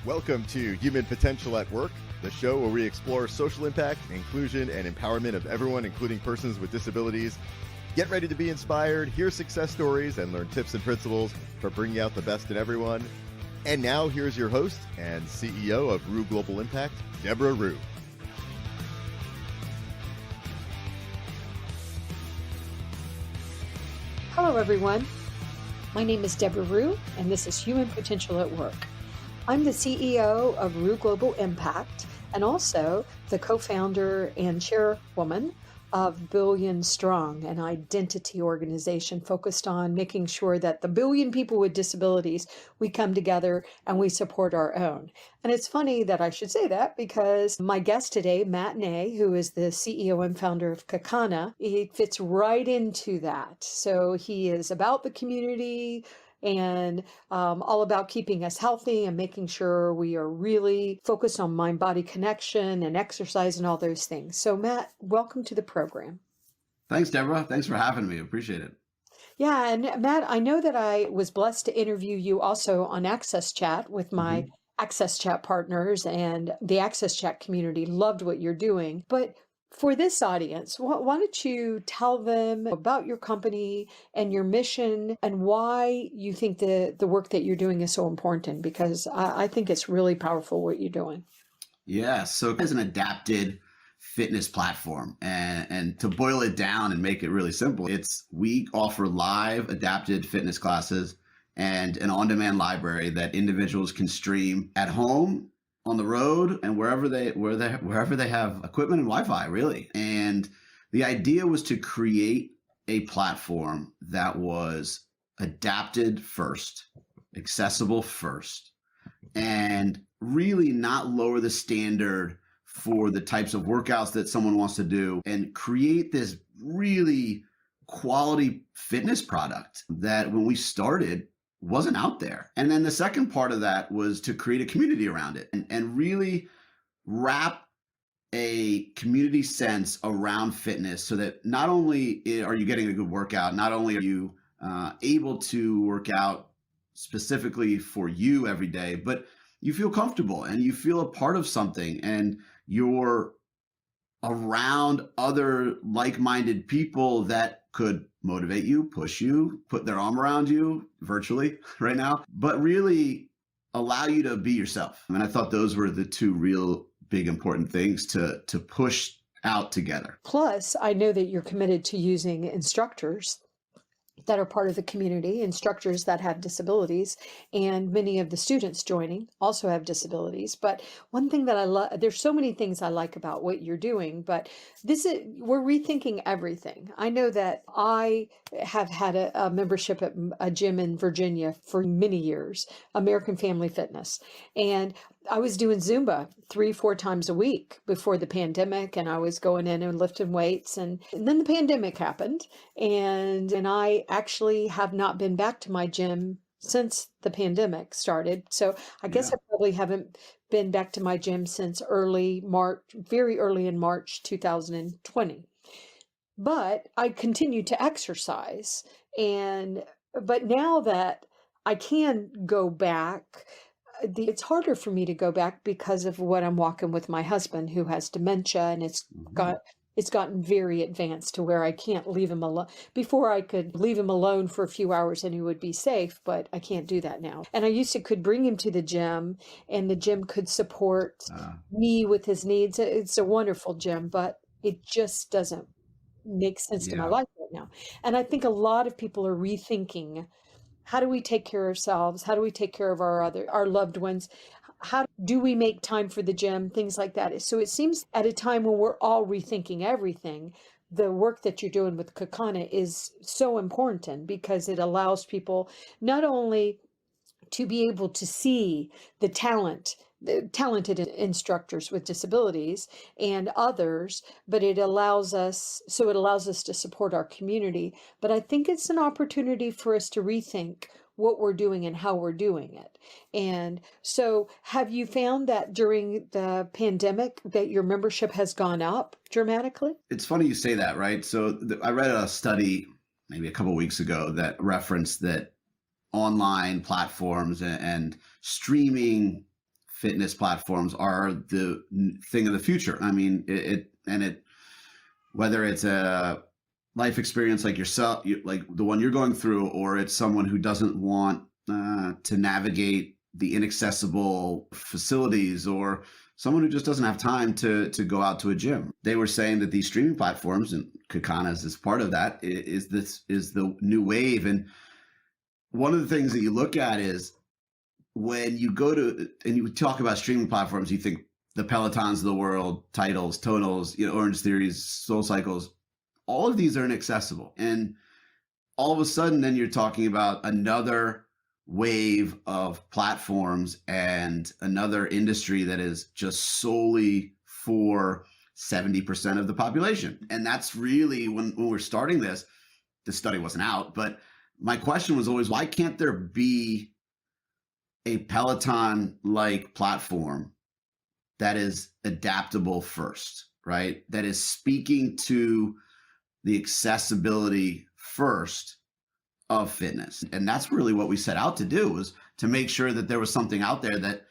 Welcome to Human Potential at Work, the show where we explore social impact, inclusion, and empowerment of everyone, including persons with disabilities. Get ready to be inspired, hear success stories, and learn tips and principles for bringing out the best in everyone. And now, here's your host and CEO of Rue Global Impact, Deborah Rue. Hello, everyone. My name is Deborah Rue, and this is Human Potential at Work. I'm the CEO of Rue Global Impact and also the co-founder and chairwoman of Billion Strong, an identity organization focused on making sure that the billion people with disabilities, we come together and we support our own. And it's funny that I should say that because my guest today, Matt Ney, who is the CEO and founder of Kakana, he fits right into that. So he is about the community and all about keeping us healthy and making sure we are really focused on mind-body connection and exercise and all those things. So Matt, welcome to the program. Thanks, Deborah. Thanks for having me. Appreciate it. Yeah, and Matt, I know that I was blessed to interview you also on Access Chat with my Access Chat partners, and the Access Chat community loved what you're doing. But for this audience, why don't you tell them about your company and your mission and why you think the work that you're doing is so important? Because I think it's really powerful what you're doing. Yeah, so it's an adapted fitness platform. And to boil it down and make it really simple, we offer live adapted fitness classes and an on-demand library that individuals can stream at home, on the road, and wherever they have equipment and Wi-Fi, really. And the idea was to create a platform that was adapted first, accessible first, and really not lower the standard for the types of workouts that someone wants to do, and create this really quality fitness product that when we started wasn't out there. And then the second part of that was to create a community around it and really wrap a community sense around fitness so that not only are you getting a good workout, not only are you able to work out specifically for you every day, but you feel comfortable and you feel a part of something and you're around other like-minded people that could motivate you, push you, put their arm around you virtually right now, but really allow you to be yourself. And I thought those were the two real big important things to push out together. Plus, I know that you're committed to using instructors that are part of the community, instructors that have disabilities, and many of the students joining also have disabilities. But one thing that I love, there's so many things I like about what you're doing, but we're rethinking everything. I know that I have had a membership at a gym in Virginia for many years, American Family Fitness. And I was doing Zumba 3-4 times a week before the pandemic, and I was going in and lifting weights. And then the pandemic happened, and I actually have not been back to my gym since the pandemic started. So I guess I probably haven't been back to my gym since early March, very early in March 2020. But I continue to exercise, but now that I can go back, it's harder for me to go back because of what I'm walking with my husband, who has dementia, and it's gotten very advanced to where I can't leave him alone. Before I could leave him alone for a few hours and he would be safe, but I can't do that now. And I could bring him to the gym, and the gym could support me with his needs. It's a wonderful gym, but it just doesn't make sense to my life right now. And I think a lot of people are rethinking, how do we take care of ourselves? How do we take care of our loved ones? How do we make time for the gym? Things like that. So it seems at a time when we're all rethinking everything, the work that you're doing with Kakana is so important because it allows people not only to be able to see the talented instructors with disabilities and others, but it allows us to support our community. But I think it's an opportunity for us to rethink what we're doing and how we're doing it. And so have you found that during the pandemic that your membership has gone up dramatically? It's funny you say that, right? So I read a study maybe a couple of weeks ago that referenced that online platforms and streaming fitness platforms are the thing of the future. I mean, whether it's a life experience like yourself, like the one you're going through, or it's someone who doesn't want to navigate the inaccessible facilities, or someone who just doesn't have time to go out to a gym. They were saying that these streaming platforms, and Kakana is part of that, is the new wave. And one of the things that you look at is when you go to and you talk about streaming platforms, you think the Pelotons of the world, Titles, Tonals, Orange Theories, Soul Cycles, all of these are inaccessible. And all of a sudden, then you're talking about another wave of platforms and another industry that is just solely for 70% of the population. And that's really when we're starting this study wasn't out, but my question was always, why can't there be a Peloton-like platform that is adaptable first, right? That is speaking to the accessibility first of fitness. And that's really what we set out to do, was to make sure that there was something out there that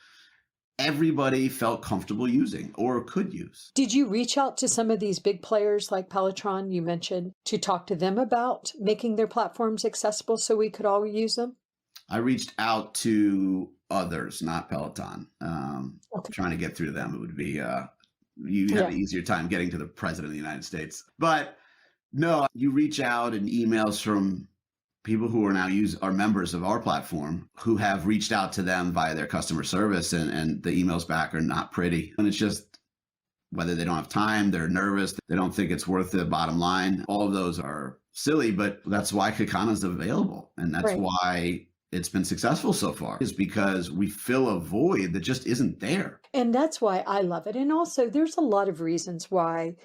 everybody felt comfortable using or could use. Did you reach out to some of these big players like Peloton you mentioned to talk to them about making their platforms accessible so we could all use them? I reached out to others, not Peloton. Okay. Trying to get through to them, it would be, you have an easier time getting to the president of the United States. But no, you reach out and emails from people who are now are members of our platform who have reached out to them via their customer service, and the emails back are not pretty. And it's just whether they don't have time, they're nervous, they don't think it's worth the bottom line. All of those are silly, but that's why Kakana is available. And that's why it's been successful so far, is because we fill a void that just isn't there. And that's why I love it. And also, there's a lot of reasons why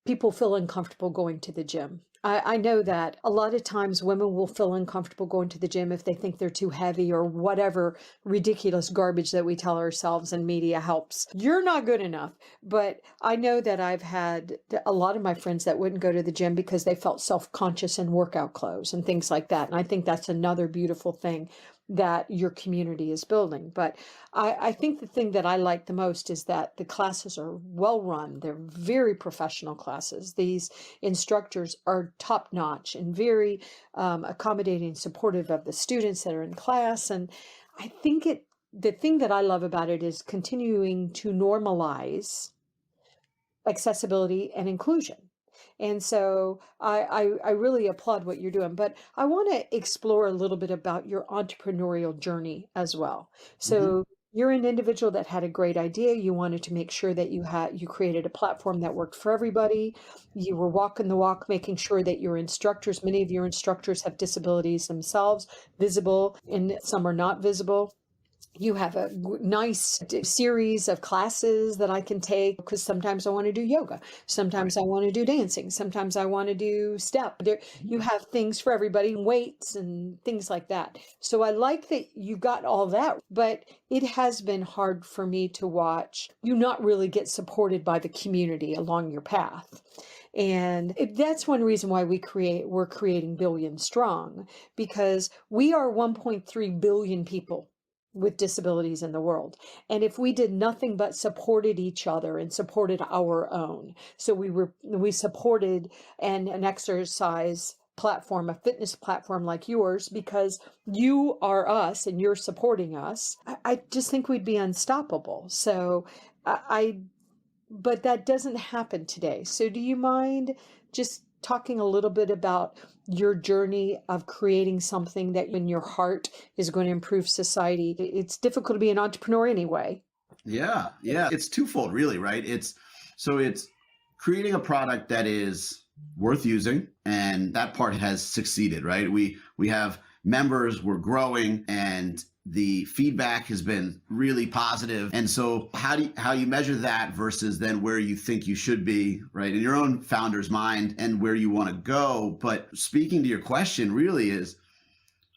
people feel uncomfortable going to the gym. I know that a lot of times women will feel uncomfortable going to the gym if they think they're too heavy or whatever ridiculous garbage that we tell ourselves and media helps. You're not good enough. But I know that I've had a lot of my friends that wouldn't go to the gym because they felt self-conscious in workout clothes and things like that. And I think that's another beautiful thing that your community is building. But I think the thing that I like the most is that the classes are well run. They're very professional classes. These instructors are top notch and very accommodating, supportive of the students that are in class. And I think the thing that I love about it is continuing to normalize accessibility and inclusion. And so I really applaud what you're doing, but I want to explore a little bit about your entrepreneurial journey as well. So you're an individual that had a great idea. You wanted to make sure that you created a platform that worked for everybody. You were walking the walk, making sure that your instructors, many of your instructors have disabilities themselves, visible, and some are not visible. You have a nice series of classes that I can take because sometimes I want to do yoga. Sometimes I want to do dancing. Sometimes I want to do step. You have things for everybody, weights and things like that. So I like that you got all that, but it has been hard for me to watch you not really get supported by the community along your path. And that's one reason why we're creating Billion Strong, because we are 1.3 billion people with disabilities in the world. And if we did nothing but supported each other and supported our own, so we supported an exercise platform, a fitness platform like yours, because you are us and you're supporting us, I just think we'd be unstoppable. So but that doesn't happen today. So do you mind just talking a little bit about your journey of creating something that in your heart is going to improve society? It's difficult to be an entrepreneur anyway. Yeah. It's twofold, really, right? It's creating a product that is worth using, and that part has succeeded, right? We have members, we're growing, and the feedback has been really positive. And so how you measure that versus then where you think you should be, right, in your own founder's mind and where you want to go. But speaking to your question really is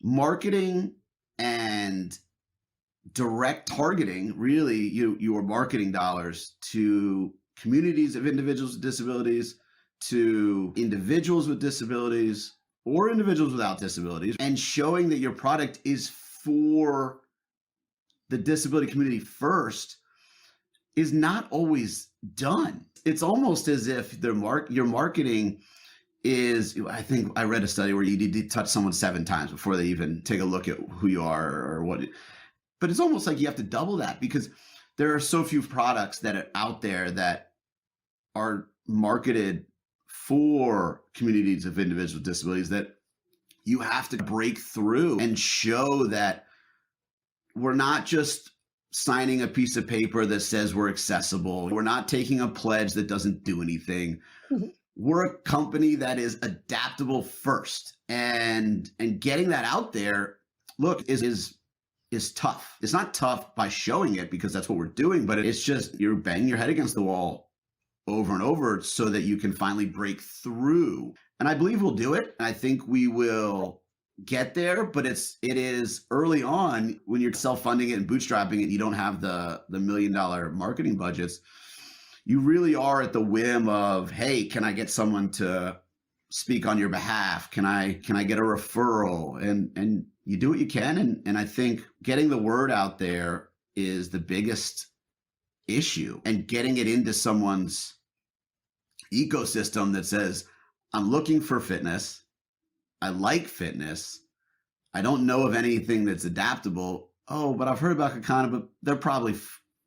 marketing and direct targeting, really your marketing dollars to communities of individuals with disabilities, to individuals with disabilities or individuals without disabilities, and showing that your product is for the disability community first is not always done. It's almost as if your marketing is, I think I read a study where you need to touch someone 7 times before they even take a look at who you are or what. But it's almost like you have to double that, because there are so few products that are out there that are marketed for communities of individuals with disabilities, that you have to break through and show that we're not just signing a piece of paper that says we're accessible. We're not taking a pledge that doesn't do anything. Mhm. We're a company that is adaptable first, and getting that out there, look, is tough. It's not tough by showing it, because that's what we're doing, but it's just you're banging your head against the wall over and over so that you can finally break through. And I believe we'll do it. And I think we will get there, but it is early on when you're self-funding it and bootstrapping it, and you don't have the $1 million marketing budgets. You really are at the whim of, hey, can I get someone to speak on your behalf? Can I get a referral? And you do what you can. And I think getting the word out there is the biggest issue, and getting it into someone's ecosystem that says, I'm looking for fitness. I like fitness. I don't know of anything that's adaptable. Oh, but I've heard about Kakana, but they're probably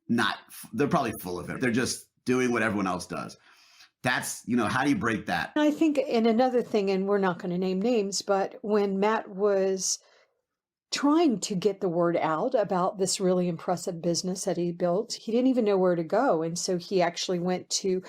not. They're probably full of it. They're just doing what everyone else does. That's, how do you break that? I think, and another thing, and we're not going to name names, but when Matt was trying to get the word out about this really impressive business that he built, he didn't even know where to go. And so he actually went to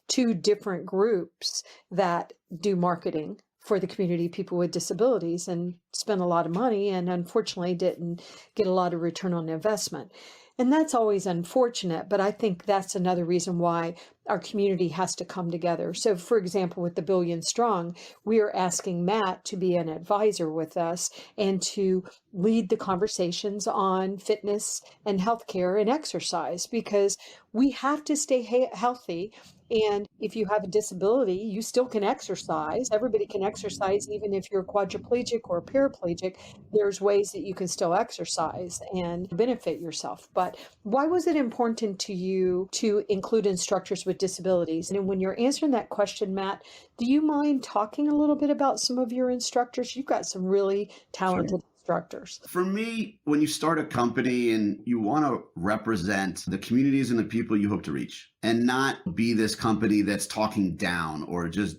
2 different groups that do marketing for the community, people with disabilities, and spent a lot of money, and unfortunately didn't get a lot of return on investment. And that's always unfortunate, but I think that's another reason why our community has to come together. So, for example, with the Billion Strong, we are asking Matt to be an advisor with us and to lead the conversations on fitness and healthcare and exercise, because we have to stay healthy. And if you have a disability, you still can exercise. Everybody can exercise, even if you're quadriplegic or paraplegic. There's ways that you can still exercise and benefit yourself. But why was it important to you to include instructors with disabilities? And when you're answering that question, Matt, do you mind talking a little bit about some of your instructors? You've got some really talented instructors. For me, when you start a company and you want to represent the communities and the people you hope to reach, and not be this company that's talking down or just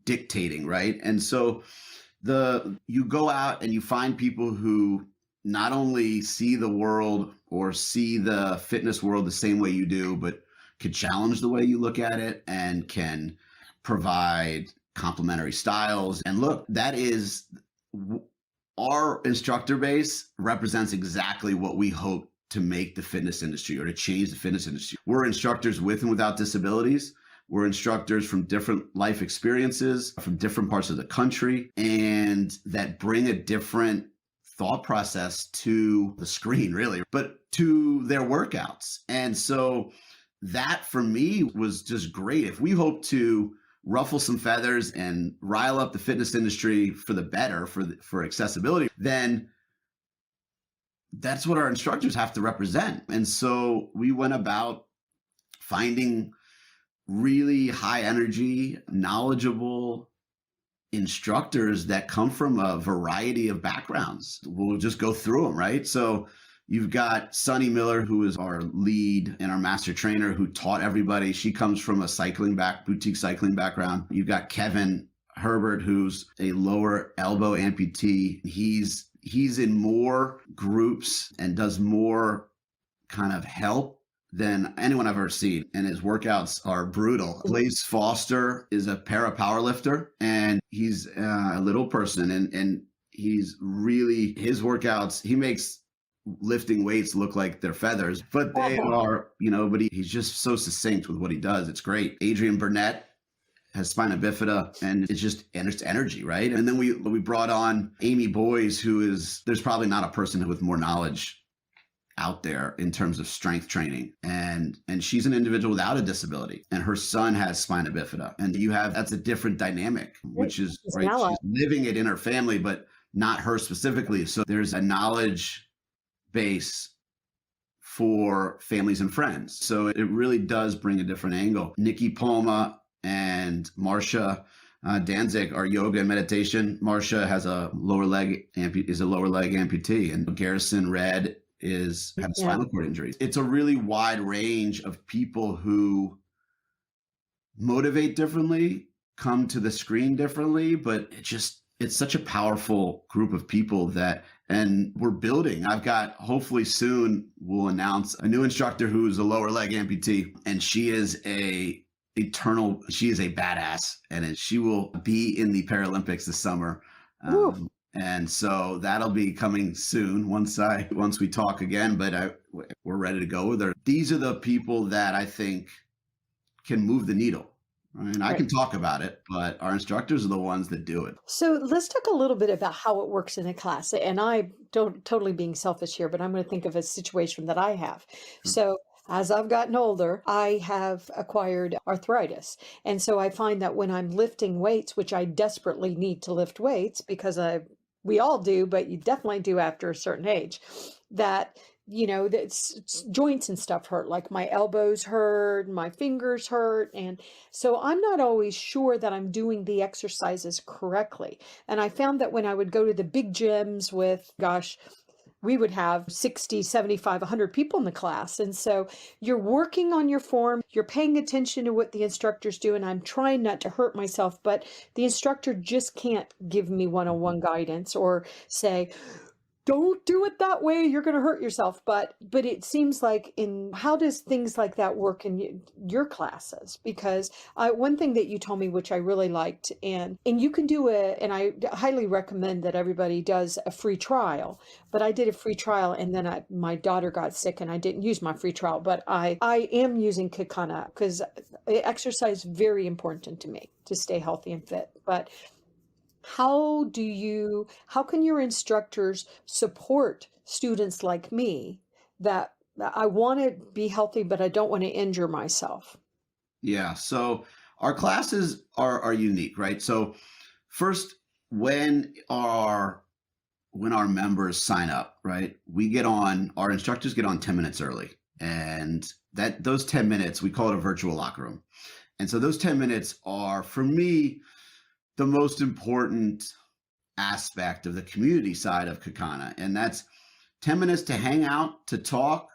dictating, right? And so you go out and you find people who not only see the world or see the fitness world the same way you do, but could challenge the way you look at it and can provide complementary styles. And look, that is our instructor base represents exactly what we hope to make the fitness industry, or to change the fitness industry. We're instructors with and without disabilities. We're instructors from different life experiences, from different parts of the country, and that bring a different thought process to the screen, really, but to their workouts. And so that for me was just great. If we hope to ruffle some feathers and rile up the fitness industry for the better, for accessibility, then that's what our instructors have to represent. And so we went about finding really high energy, knowledgeable instructors that come from a variety of backgrounds. We'll just go through them, right? So you've got Sunny Miller, who is our lead and our master trainer, who taught everybody. She comes from a boutique cycling background. You've got Kevin Herbert, who's a lower elbow amputee. He's in more groups and does more kind of help than anyone I've ever seen. And his workouts are brutal. Blaze Foster is a para powerlifter, and he's a little person. And he's really, his workouts, he makes lifting weights look like they're feathers, but they are, but he's just so succinct with what he does. It's great. Adrian Burnett has spina bifida, and it's energy, right? And then we brought on Amy Boys, there's probably not a person with more knowledge out there in terms of strength training. And she's an individual without a disability, and her son has spina bifida. And that's a different dynamic, which is, right, she's living it in her family, but not her specifically. So there's a knowledge base for families and friends. So it really does bring a different angle. Nikki Palma and Marcia Danzig are yoga and meditation. Marcia has a lower leg amputee, and Garrison Red has a spinal cord injury. It's a really wide range of people who motivate differently, come to the screen differently, but it's such a powerful group of people and we're building. I've got, hopefully soon, we'll announce a new instructor who's a lower leg amputee, and she is a badass, and she will be in the Paralympics this summer. And so that'll be coming soon once we talk again, but we're ready to go with her. These are the people that I think can move the needle. And I can talk about it, but our instructors are the ones that do it. So let's talk a little bit about how it works in a class. And I don't totally being selfish here, but I'm going to think of a situation that I have. So as I've gotten older, I have acquired arthritis. And so I find that when I'm lifting weights, which I desperately need to lift weights because we all do, but you definitely do after a certain age, that joints and stuff hurt, like my elbows hurt, my fingers hurt. And so I'm not always sure that I'm doing the exercises correctly. And I found that when I would go to the big gyms with, we would have 60, 75, 100 people in the class. And so you're working on your form, you're paying attention to what the instructors do, and I'm trying not to hurt myself, but the instructor just can't give me one-on-one guidance or say, don't do it that way, you're going to hurt yourself. But it seems like how does things like that work in your classes? Because one thing that you told me, which I really liked, and you can do and I highly recommend that everybody does a free trial, but I did a free trial and then my daughter got sick and I didn't use my free trial, but I am using Kakana because exercise is very important to me to stay healthy and fit. But how can your instructors support students like me that I want to be healthy, but I don't want to injure myself? Yeah. So our classes are unique, right? So first, when our members sign up, right, our instructors get on 10 minutes early, and those 10 minutes, we call it a virtual locker room. And so those 10 minutes are, for me, the most important aspect of the community side of Kakana. And that's 10 minutes to hang out, to talk,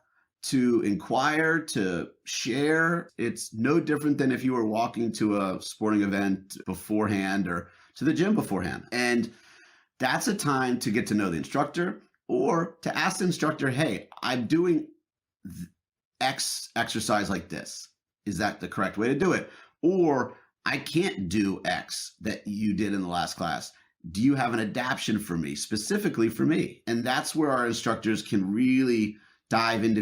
to inquire, to share. It's no different than if you were walking to a sporting event beforehand or to the gym beforehand. And that's a time to get to know the instructor or to ask the instructor, hey, I'm doing X exercise like this. Is that the correct way to do it? Or I can't do X that you did in the last class. Do you have an adaptation for me, specifically for me? And that's where our instructors can really dive in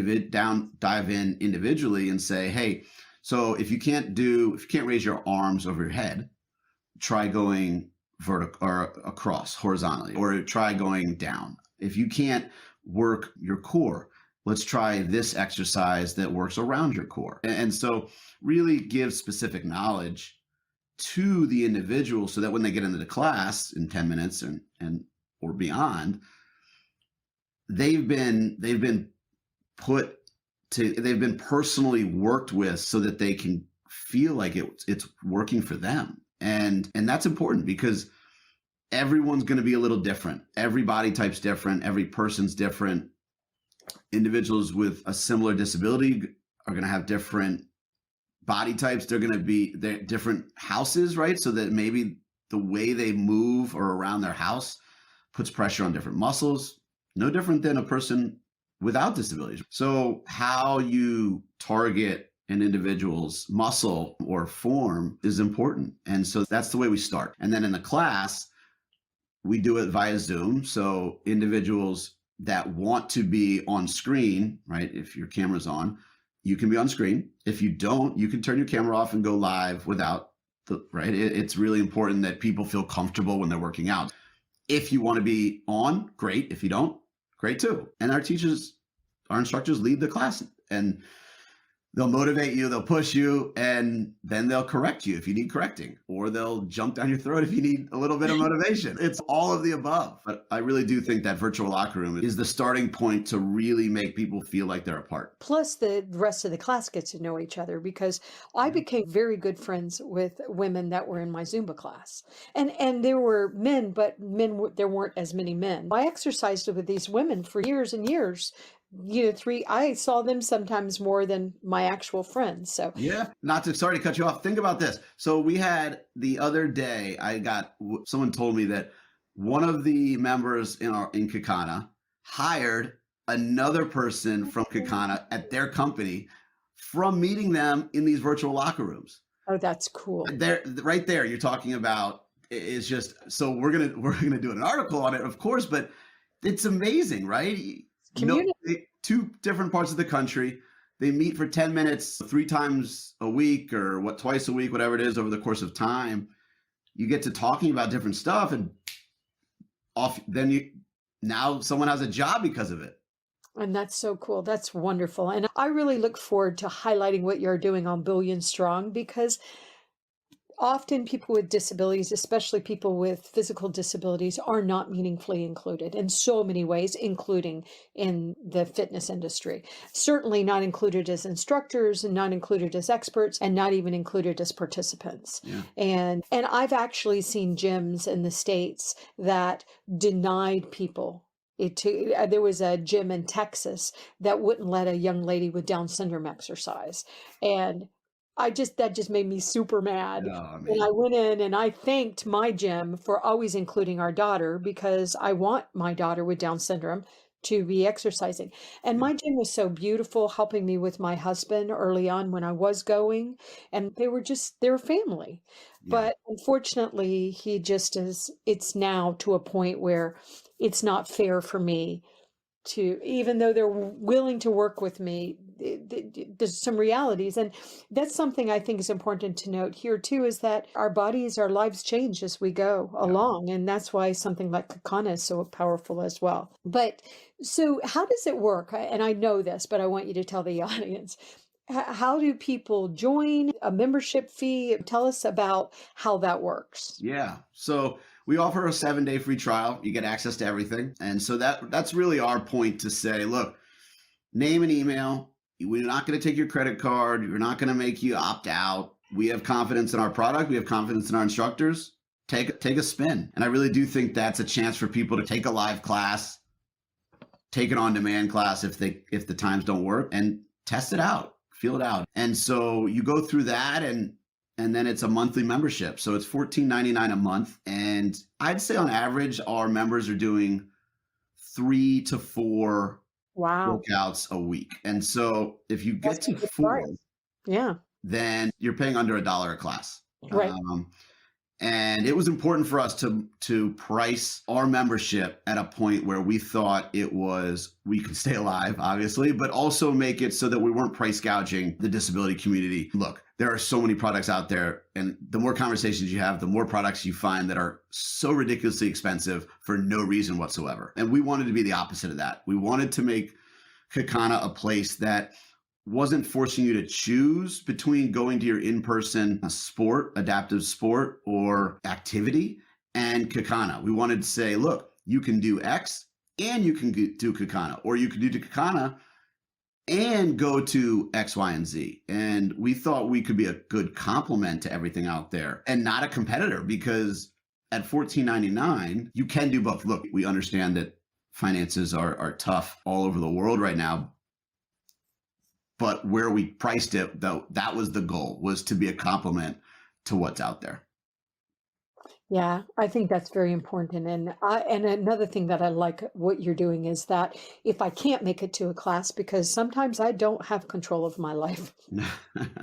individually and say, hey, so if you can't raise your arms over your head, try going vertical or across horizontally, or try going down. If you can't work your core, let's try this exercise that works around your core. And so really give specific knowledge to the individual so that when they get into the class in 10 minutes or beyond, they've been personally worked with so that they can feel like it's working for them. And that's important because everyone's going to be a little different. Every body type's different. Every person's different. Individuals with a similar disability are going to have different body types. They're different houses, right? So that maybe the way they move or around their house puts pressure on different muscles, no different than a person without disabilities. So how you target an individual's muscle or form is important. And so that's the way we start. And then in the class, we do it via Zoom. So individuals that want to be on screen, right? If your camera's on, you can be on screen. If you don't, you can turn your camera off and go live without right? It's really important that people feel comfortable when they're working out. If you want to be on, great. If you don't, great too. And our instructors lead the class. And They'll motivate you, they'll push you, and then they'll correct you if you need correcting, or they'll jump down your throat if you need a little bit of motivation. It's all of the above. But I really do think that virtual locker room is the starting point to really make people feel like they're a part. Plus, the rest of the class gets to know each other because I Yeah. became very good friends with women that were in my Zumba class. And there were men, but there weren't as many men. I exercised with these women for years and years. I saw them sometimes more than my actual friends. So, Yeah, not to sorry to cut you off. Think about this. So we had the other day, someone told me that one of the members in Kakana hired another person from Kakana at their company from meeting them in these virtual locker rooms. oh, that's cool. There, right there, you're talking about is just so we're gonna do an article on it, of course, but it's amazing, right? No, Community. two different parts of the country. They meet for 10 minutes, 3 times a week or twice a week, whatever it is over the course of time. You get to talking about different stuff and now someone has a job because of it. And that's so cool. That's wonderful. And I really look forward to highlighting what you're doing on Billion Strong because often people with disabilities, especially people with physical disabilities, are not meaningfully included in so many ways, including in the fitness industry. Certainly not included as instructors and not included as experts and not even included as participants. Yeah. And I've actually seen gyms in the States that denied people. There was a gym in Texas that wouldn't let a young lady with Down syndrome exercise. And that just made me super mad. Oh, And man. I went in and I thanked my gym for always including our daughter because I want my daughter with Down syndrome to be exercising. And my gym was so beautiful, helping me with my husband early on when I was going. And they were family. Yeah. But unfortunately, it's now to a point where it's not fair for me even though they're willing to work with me, there's some realities. And that's something I think is important to note here too, is that our lives change as we go along. And that's why something like Kakana is so powerful as well. But so how does it work? And I know this, but I want you to tell the audience. How do people join? A membership fee? Tell us about how that works. Yeah. So we offer a 7-day free trial. You get access to everything. And so that's really our point to say, look, name and email. We're not going to take your credit card. We're not going to make you opt out. We have confidence in our product. We have confidence in our instructors. Take a spin. And I really do think that's a chance for people to take a live class, take an on-demand class if the times don't work, and test it out, feel it out. And so you go through that and then it's a monthly membership. So it's $14.99 a month. And I'd say on average, our members are doing 3 to 4 workouts a week. And so if you get to 4, then you're paying under $1 a class. Right. And it was important for us to price our membership at a point where we thought we could stay alive, obviously, but also make it so that we weren't price gouging the disability community. Look, there are so many products out there, and the more conversations you have, the more products you find that are so ridiculously expensive for no reason whatsoever. And we wanted to be the opposite of that. We wanted to make Kakana a place that wasn't forcing you to choose between going to your in-person sport, adaptive sport, or activity and Kakana. We wanted to say, look, you can do X and you can do Kakana, or you can do Kakana and go to X, Y, and Z. And we thought we could be a good complement to everything out there and not a competitor, because at $14.99, you can do both. Look, we understand that finances are tough all over the world right now. But where we priced it, though, that was the goal, was to be a complement to what's out there. Yeah, I think that's very important. And another thing that I like what you're doing is that if I can't make it to a class, because sometimes I don't have control of my life,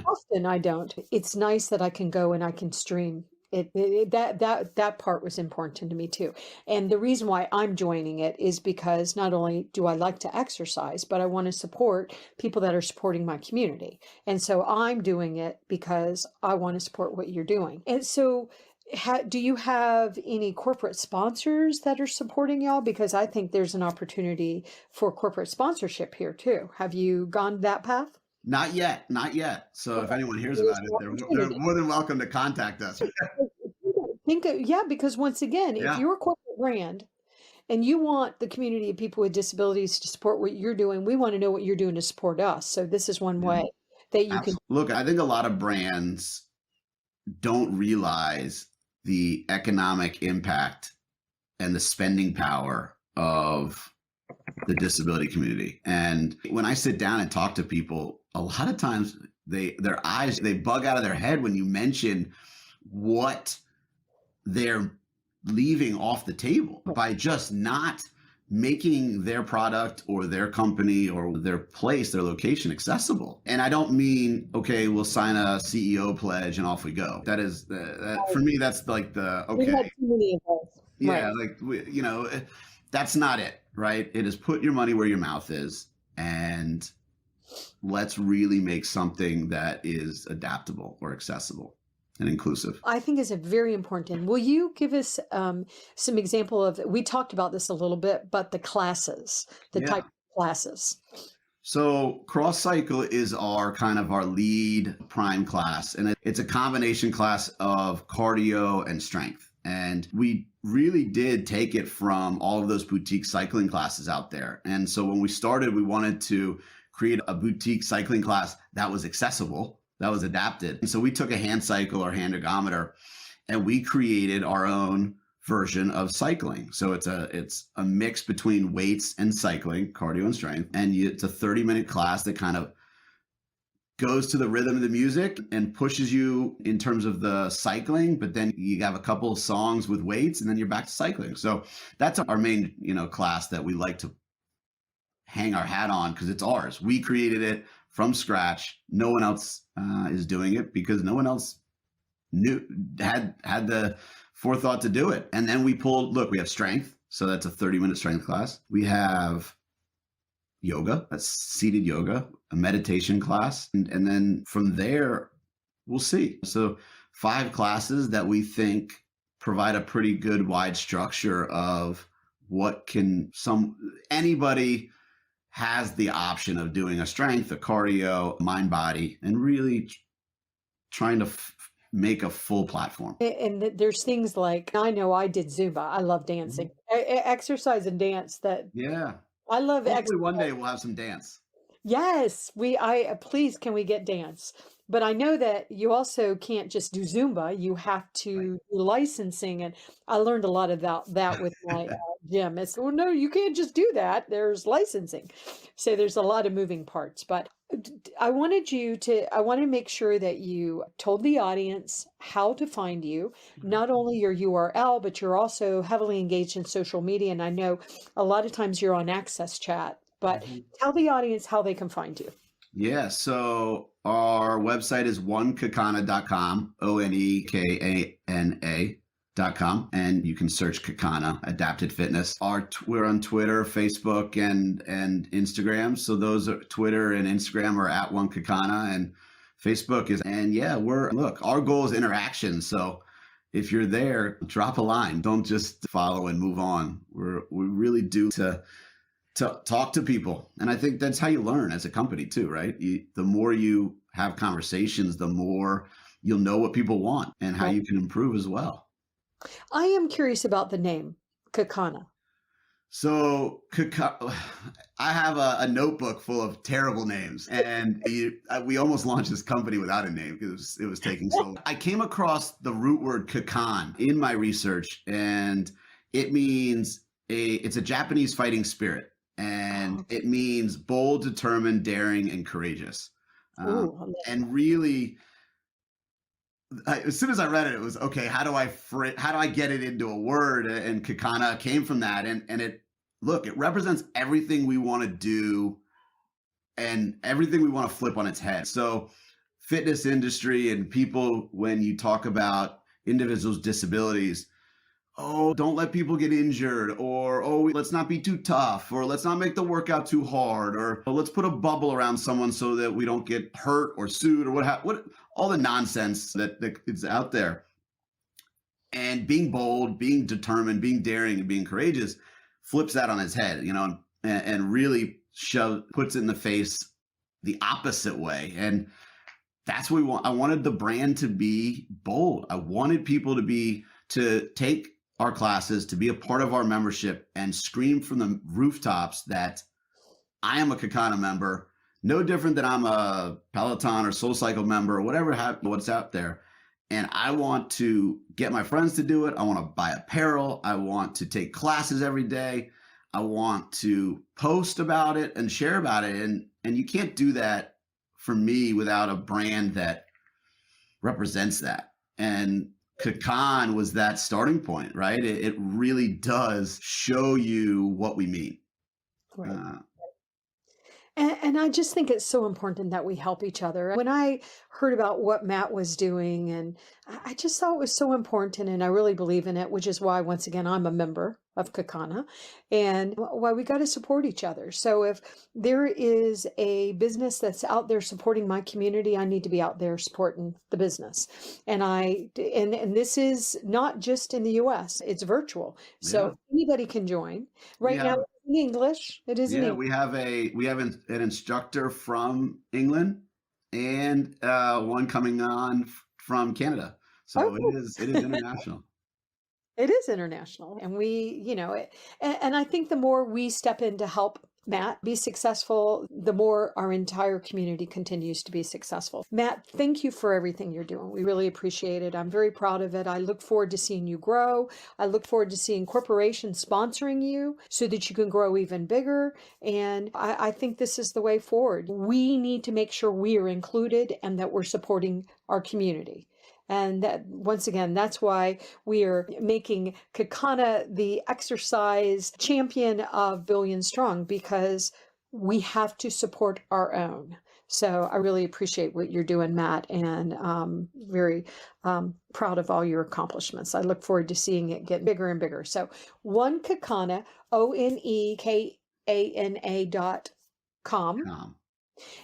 often I don't. It's nice that I can go and I can stream. That part was important to me too. And the reason why I'm joining it is because not only do I like to exercise, but I want to support people that are supporting my community. And so I'm doing it because I want to support what you're doing. And so do you have any corporate sponsors that are supporting y'all? Because I think there's an opportunity for corporate sponsorship here too. Have you gone that path? Not yet, not yet. So if Okay. anyone hears There's about it, an they're opportunity. more than welcome to contact us. Yeah, because once again, if Yeah, you're a corporate brand and you want the community of people with disabilities to support what you're doing, we want to know what you're doing to support us. So this is one yeah, way that you can. absolutely. Look, I think a lot of brands don't realize the economic impact and the spending power of the disability community. And when I sit down and talk to people, a lot of times their eyes they bug out of their head when you mention what they're leaving off the table by just not making their product or their company or their place, their location accessible. And I don't mean, okay, we'll sign a CEO pledge and off we go. That is, for me, that's like the, We've okay, had too many of those. yeah, Right. like, that's not it, right? It is put your money where your mouth is and let's really make something that is adaptable or accessible and inclusive. I think is a very important thing. Will you give us some example of, we talked about this a little bit, but the classes, the Yeah. type of classes. So cross cycle is our lead prime class, and it's a combination class of cardio and strength. And we really did take it from all of those boutique cycling classes out there. And so when we started, we wanted to create a boutique cycling class that was accessible, that was adapted. And so we took a hand cycle or hand ergometer and we created our own version of cycling. So it's a mix between weights and cycling, cardio and strength. And it's a 30-minute class that kind of goes to the rhythm of the music and pushes you in terms of the cycling, but then you have a couple of songs with weights and then you're back to cycling. So that's our main, class that we like to hang our hat on because it's ours. We created it from scratch. No one else is doing it because no one else had the forethought to do it. And then we have strength. So that's a 30-minute strength class. We have yoga, that's seated yoga, a meditation class. And then from there, we'll see. So 5 classes that we think provide a pretty good wide structure of what anybody has the option of doing a strength, a cardio, mind, body, and really trying to make a full platform. And there's things like, I know I did Zumba. I love dancing. Exercise and dance that Yeah. I love. Hopefully one day we'll have some dance. Yes, please, can we get dance? But I know that you also can't just do Zumba. You have to do licensing, and I learned a lot about that with my gym. It's, well, no, you can't just do that. There's licensing, so there's a lot of moving parts. But I want to make sure that you told the audience how to find you, not only your URL, but you're also heavily engaged in social media. And I know a lot of times you're on Access Chat. But tell the audience how they can find you. Yeah, so our website is onekakana.com, ONEKANA.com, and you can search Kakana Adapted Fitness. We're on Twitter, Facebook, and Instagram. So those are Twitter and Instagram are at onekakana, and Facebook is. And yeah, our goal is interaction. So if you're there, drop a line. Don't just follow and move on. We really do to talk to people. And I think that's how you learn as a company too, right? The more you have conversations, the more you'll know what people want and how you can improve as well. I am curious about the name, Kakana. So I have a notebook full of terrible names, and we almost launched this company without a name because it was taking so long. I came across the root word Kaikan in my research, and it means it's a Japanese fighting spirit. And it means bold, determined, daring, and courageous. And really, as soon as I read it, it was okay. How do I get it into a word? And Kakana came from that. And it represents everything we want to do and everything we want to flip on its head. So, fitness industry and people, when you talk about individuals' disabilities, oh, don't let people get injured, or let's not be too tough, or let's not make the workout too hard, or let's put a bubble around someone so that we don't get hurt or sued, or what all the nonsense that is out there. And being bold, being determined, being daring, and being courageous flips that on its head, and really puts it in the face the opposite way. And that's what we want. I wanted the brand to be bold. I wanted people to take our classes, to be a part of our membership and scream from the rooftops that I am a Kakana member, no different than I'm a Peloton or SoulCycle member or whatever, what's out there. And I want to get my friends to do it. I want to buy apparel. I want to take classes every day. I want to post about it and share about it. And you can't do that for me without a brand that represents that. And Kaikan was that starting point, right? It really does show you what we mean. Right. And I just think it's so important that we help each other. When I heard about what Matt was doing, and I just thought it was so important, and I really believe in it, which is why, once again, I'm a member of Kakana, and why we got to support each other. So if there is a business that's out there supporting my community, I need to be out there supporting the business. And and this is not just in the US, it's virtual. So anybody can join. Right now it's in English. It is in English. We have an instructor from England and one coming on from Canada. So it is international. It is international. And and I think the more we step in to help Matt be successful, the more our entire community continues to be successful. Matt, thank you for everything you're doing. We really appreciate it. I'm very proud of it. I look forward to seeing you grow. I look forward to seeing corporations sponsoring you so that you can grow even bigger. And I think this is the way forward. We need to make sure we are included and that we're supporting our community. And that, once again, that's why we are making Kakana the exercise champion of Billion Strong, because we have to support our own. So I really appreciate what you're doing, Matt, and very proud of all your accomplishments. I look forward to seeing it get bigger and bigger. So one Kakana, ONEKANA.com.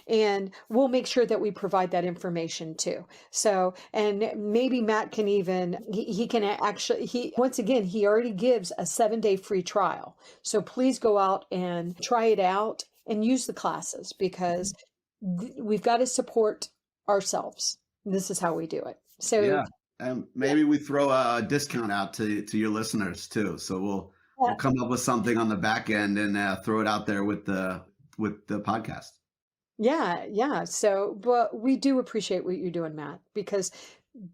And we'll make sure that we provide that information too. So, and maybe Matt can even, he can actually, once again, he already gives a 7-day free trial. So please go out and try it out and use the classes, because we've got to support ourselves. This is how we do it. So and maybe we throw a discount out to your listeners too. So we'll come up with something on the back end and throw it out there with the podcast. Yeah. So, but we do appreciate what you're doing, Matt, because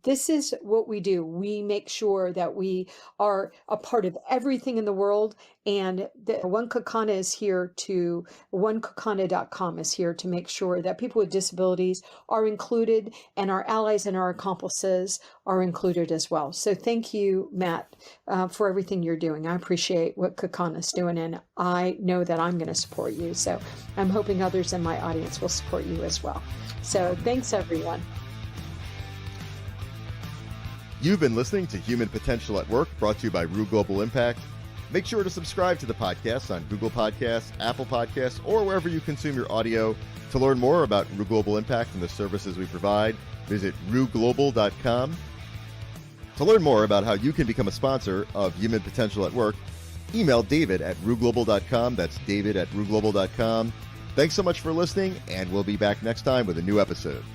this is what we do. We make sure that we are a part of everything in the world. And One Kakana is here to, OneKakana.com is here to make sure that people with disabilities are included, and our allies and our accomplices are included as well. So thank you, Matt, for everything you're doing. I appreciate what Kakana is doing, and I know that I'm going to support you. So I'm hoping others in my audience will support you as well. So thanks, everyone. You've been listening to Human Potential at Work, brought to you by Rue Global Impact. Make sure to subscribe to the podcast on Google Podcasts, Apple Podcasts, or wherever you consume your audio. To learn more about Rue Global Impact and the services we provide, visit rueglobal.com. To learn more about how you can become a sponsor of Human Potential at Work, email David at rueglobal.com. That's David at rueglobal.com. Thanks so much for listening, and we'll be back next time with a new episode.